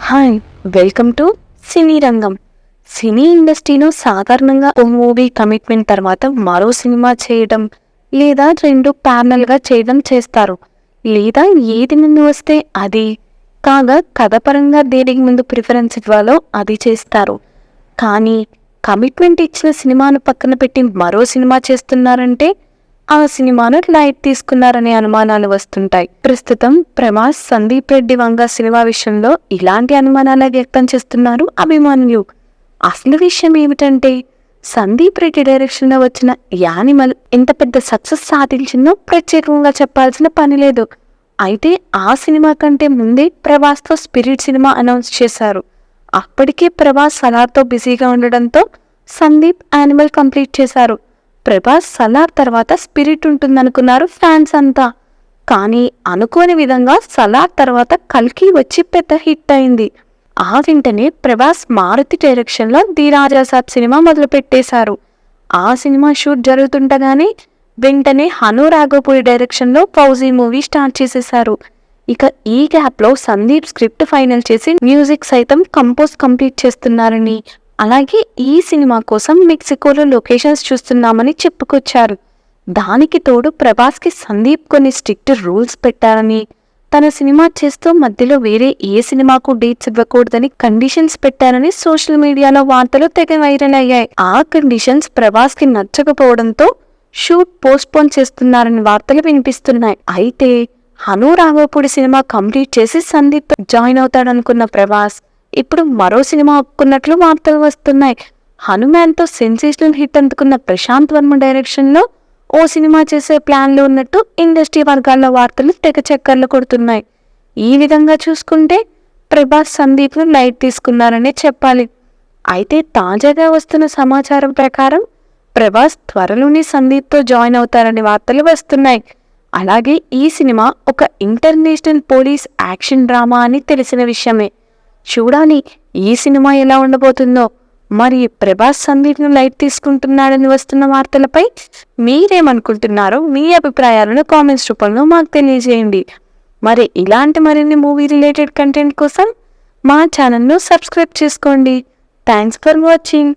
Hi, welcome to సినీ రంగం. సినీ ఇండస్ట్రీలో సాధారణంగా ఓ మూవీ కమిట్మెంట్ తర్వాత మరో సినిమా చేయడం లేదా రెండు ప్యారలల్గా చేయడం చేస్తారు. లేదా ఏది ముందు వస్తే అది, కాగా కథపరంగా దేనికి ముందు ప్రిఫరెన్స్ ఇవ్వాలో అది చేస్తారు. కానీ కమిట్మెంట్ ఇచ్చిన సినిమాను పక్కన పెట్టి మరో సినిమా చేస్తున్నారంటే ఆ సినిమాను లైట్ తీసుకున్నారనే అనుమానాలు వస్తుంటాయి. ప్రస్తుతం ప్రభాస్, సందీప్ రెడ్డి వంగ సినిమా విషయంలో ఇలాంటి అనుమానాలు వ్యక్తం చేస్తున్నారు అభిమానులు. అసలు విషయం ఏమిటంటే, సందీప్ రెడ్డి డైరెక్షన్లో వచ్చిన యానిమల్ ఎంత పెద్ద సక్సెస్ సాధించిందో ప్రత్యేకంగా చెప్పాల్సిన పని లేదు. అయితే ఆ సినిమా కంటే ముందే ప్రభాస్తో స్పిరిట్ సినిమా అనౌన్స్ చేశారు. అప్పటికే ప్రభాస్ సలార్తో బిజీగా ఉండడంతో సందీప్ యానిమల్ కంప్లీట్ చేశారు. ప్రభాస్ సలార్ తర్వాత స్పిరిట్ ఉంటుందనుకున్నారు ఫ్యాన్స్ అంతా. కానీ అనుకోని విధంగా సలార్ తర్వాత కల్కి వచ్చి పెద్ద హిట్ అయింది. ఆ వెంటనే ప్రభాస్ మారుతి డైరెక్షన్లో ది రాజాసాబ్ సినిమా మొదలుపెట్టేశారు. ఆ సినిమా షూట్ జరుగుతుండగానే వెంటనే హను రాఘోపూడి డైరెక్షన్లో ఫౌజీ మూవీ స్టార్ట్ చేసేశారు. ఇక ఈ గ్యాప్లో సందీప్ స్క్రిప్ట్ ఫైనల్ చేసి మ్యూజిక్ సైతం కంప్లీట్ చేస్తున్నారని, అలాగే ఈ సినిమా కోసం మెక్సికోలో లొకేషన్స్ చూస్తున్నామని చెప్పుకొచ్చారు. దానికి తోడు ప్రభాస్కి సందీప్ కొన్ని స్ట్రిక్ట్ రూల్స్ పెట్టారని, తన సినిమా చేస్తూ మధ్యలో వేరే ఏ సినిమాకు డేట్స్ ఇవ్వకూడదని కండిషన్స్ పెట్టారని సోషల్ మీడియాలో వార్తలు తెగ వైరల్ అయ్యాయి. ఆ కండిషన్స్ ప్రభాస్కి నచ్చకపోవడంతో షూట్ పోస్ట్పోన్ చేస్తున్నారని వార్తలు వినిపిస్తున్నాయి. అయితే హను రాఘోపూడి సినిమా కంప్లీట్ చేసి సందీప్ జాయిన్ అవుతాడనుకున్న ప్రభాస్ ఇప్పుడు మరో సినిమా ఒప్పుకున్నట్లు వార్తలు వస్తున్నాయి. హనుమాన్తో సెన్సేషనల్ హిట్ అందుకున్న ప్రశాంత్ వర్మ డైరెక్షన్లో ఓ సినిమా చేసే ప్లాన్లో ఉన్నట్టు ఇండస్ట్రీ వర్గాల్లో వార్తలు తెగ చక్కర్లు కొడుతున్నాయి. ఈ విధంగా చూసుకుంటే ప్రభాస్ సందీప్ను లైట్ తీసుకున్నారనే చెప్పాలి. అయితే తాజాగా వస్తున్న సమాచారం ప్రకారం ప్రభాస్ త్వరలోనే సందీప్తో జాయిన్ అవుతారనే వార్తలు వస్తున్నాయి. అలాగే ఈ సినిమా ఒక ఇంటర్నేషనల్ పోలీస్ యాక్షన్ డ్రామా అని తెలిసిన విషయమే. చూడాలి ఈ సినిమా ఎలా ఉండబోతుందో. మరి ప్రభాస్ సందీప్ను లైట్ తీసుకుంటున్నాడని వస్తున్న వార్తలపై మీరేమనుకుంటున్నారో మీ అభిప్రాయాలను కామెంట్స్ రూపంలో మాకు తెలియజేయండి. మరి ఇలాంటి మరిన్ని మూవీ రిలేటెడ్ కంటెంట్ కోసం మా ఛానల్ను సబ్స్క్రైబ్ చేసుకోండి. Thanks for watching.